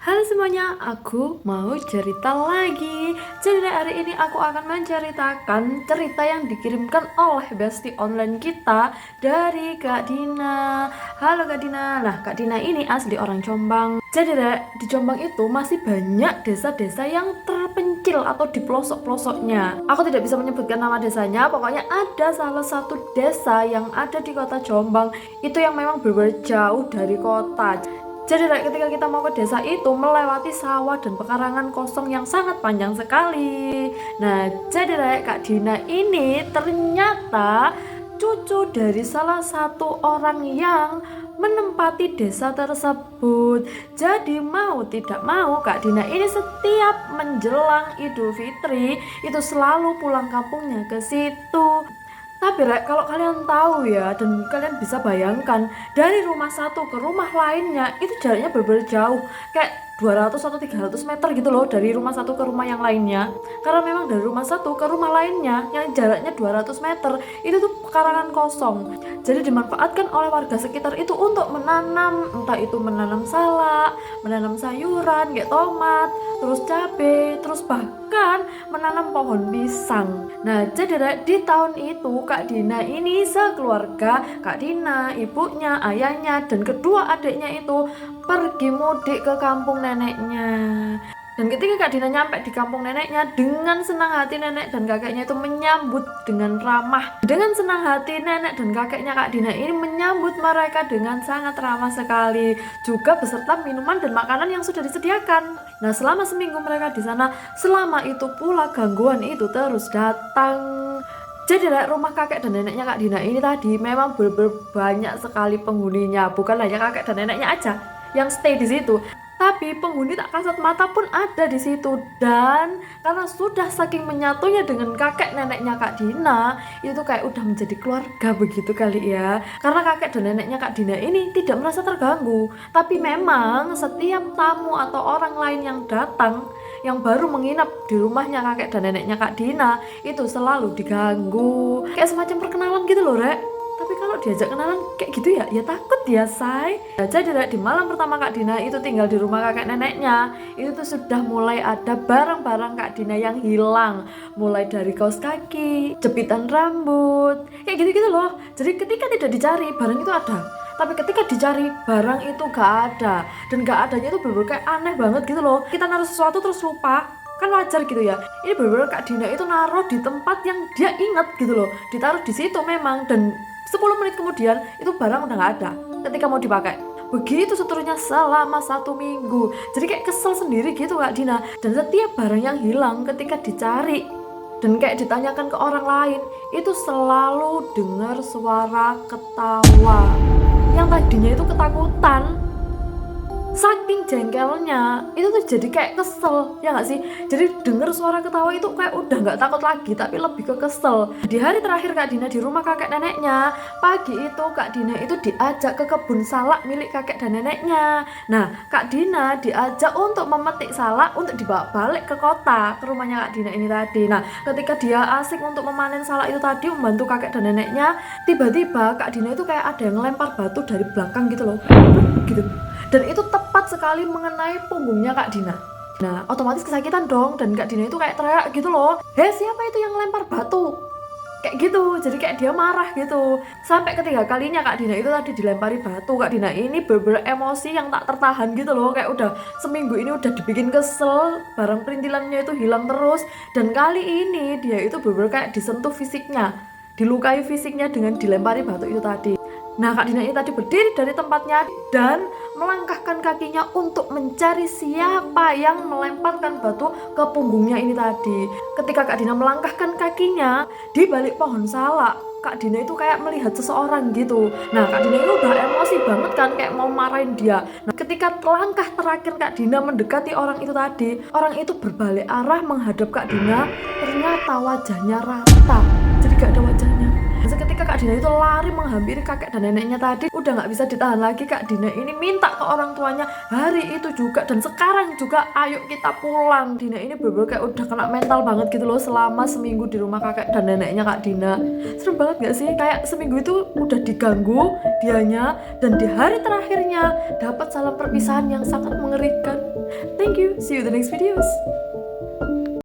Halo semuanya, aku mau cerita lagi. Jadi hari ini aku akan menceritakan cerita yang dikirimkan oleh bestie online kita dari Kak Dina. Halo Kak Dina. Nah, Kak Dina ini asli orang Jombang. Jadi di Jombang itu masih banyak desa-desa yang terpencil atau di pelosok-pelosoknya. Aku tidak bisa menyebutkan nama desanya, pokoknya ada salah satu desa yang ada di kota Jombang itu yang memang benar-benar jauh dari kota. Jadi ketika kita mau ke desa itu melewati sawah dan pekarangan kosong yang sangat panjang sekali. Nah, jadi Kak Dina ini ternyata cucu dari salah satu orang yang menempati desa tersebut. Jadi mau tidak mau Kak Dina ini setiap menjelang Idul Fitri itu selalu pulang kampungnya ke situ. Tapi kalau kalian tahu ya, dan kalian bisa bayangkan dari rumah satu ke rumah lainnya itu jaraknya berbeda jauh, kayak 200 atau 300 meter gitu loh dari rumah satu ke rumah yang lainnya. Karena memang dari rumah satu ke rumah lainnya yang jaraknya 200 meter itu tuh pekarangan kosong. Jadi dimanfaatkan oleh warga sekitar itu untuk menanam, entah itu menanam salak, menanam sayuran kayak tomat, terus cabai, terus bahkan menanam pohon pisang. Nah, jadi di tahun itu Kak Dina ini sekeluarga, Kak Dina, ibunya, ayahnya, dan kedua adiknya itu pergi mudik ke kampung neneknya. Dan ketika Kak Dina nyampe di kampung neneknya, dengan senang hati nenek dan kakeknya itu menyambut dengan ramah. Dengan senang hati nenek dan kakeknya Kak Dina ini menyambut mereka dengan sangat ramah sekali, juga beserta minuman dan makanan yang sudah disediakan. Nah, selama seminggu mereka di sana, selama itu pula gangguan itu terus datang. Jadi rumah kakek dan neneknya Kak Dina ini tadi memang benar-benar banyak sekali penghuninya, bukan hanya kakek dan neneknya aja yang stay di situ, tapi penghuni tak kasat mata pun ada di situ. Dan karena sudah saking menyatunya dengan kakek neneknya Kak Dina, itu kayak udah menjadi keluarga begitu kali ya. Karena kakek dan neneknya Kak Dina ini tidak merasa terganggu, tapi memang setiap tamu atau orang lain yang datang yang baru menginap di rumahnya kakek dan neneknya Kak Dina itu selalu diganggu, kayak semacam perkenalan gitu loh Rek. Tapi kalau diajak kenalan kayak gitu ya takut ya say. Nah, jadi di malam pertama Kak Dina itu tinggal di rumah kakek neneknya, itu tuh sudah mulai ada barang-barang Kak Dina yang hilang. Mulai dari kaos kaki, jepitan rambut, kayak gitu-gitu loh. Jadi ketika tidak dicari, barang itu ada. Tapi ketika dicari, barang itu gak ada. Dan gak adanya itu bener-bener kayak aneh banget gitu loh. Kita naruh sesuatu terus lupa, kan wajar gitu ya. Ini bener-bener Kak Dina itu naruh di tempat yang dia ingat gitu loh, ditaruh di situ memang. Dan 10 menit kemudian itu barang udah gak ada ketika mau dipakai. Begitu seterusnya selama 1 minggu. Jadi kayak kesel sendiri gitu Kak Dina. Dan setiap barang yang hilang ketika dicari dan kayak ditanyakan ke orang lain, itu selalu dengar suara ketawa yang tadinya itu ketakutan. Saking jengkelnya itu tuh jadi kayak kesel, ya gak sih? Jadi denger suara ketawa itu kayak udah gak takut lagi, tapi lebih ke kesel. Di hari terakhir Kak Dina di rumah kakek neneknya, pagi itu Kak Dina itu diajak ke kebun salak milik kakek dan neneknya. Nah, Kak Dina diajak untuk memetik salak untuk dibawa balik ke kota, ke rumahnya Kak Dina ini tadi. Nah, ketika dia asik untuk memanen salak itu tadi, membantu kakek dan neneknya, tiba-tiba Kak Dina itu kayak ada yang ngelempar batu dari belakang gitu loh, gitu. Dan itu tepat sekali mengenai punggungnya Kak Dina. Nah, otomatis kesakitan dong. Dan Kak Dina itu kayak teriak gitu loh, "Hei, siapa itu yang lempar batu?" Kayak gitu. Jadi kayak dia marah gitu. Sampai ketiga kalinya Kak Dina itu tadi dilempari batu. Kak Dina ini bener-bener emosi yang tak tertahan gitu loh. Kayak udah seminggu ini udah dibikin kesel, barang perintilannya itu hilang terus. Dan kali ini dia itu bener-bener kayak disentuh fisiknya, dilukai fisiknya dengan dilempari batu itu tadi. Nah, Kak Dina ini tadi berdiri dari tempatnya dan melangkahkan kakinya untuk mencari siapa yang melemparkan batu ke punggungnya ini tadi. Ketika Kak Dina melangkahkan kakinya di balik pohon salak, Kak Dina itu kayak melihat seseorang gitu. Nah, Kak Dina itu udah emosi banget kan, kayak mau marahin dia. Nah, ketika langkah terakhir Kak Dina mendekati orang itu tadi, orang itu berbalik arah menghadap Kak Dina. Ternyata wajahnya rata, jadi gak ada wajahnya. Seketika Kak Dina itu lari menghampiri kakek dan neneknya tadi. Udah gak bisa ditahan lagi, Kak Dina ini minta ke orang tuanya hari itu juga dan sekarang juga, ayo kita pulang. Dina ini bener-bener kayak udah kena mental banget gitu loh selama seminggu di rumah kakek dan neneknya Kak Dina. Serem banget gak sih? Kayak seminggu itu udah diganggu dianya, dan di hari terakhirnya dapat salam perpisahan yang sangat mengerikan. See you the next videos.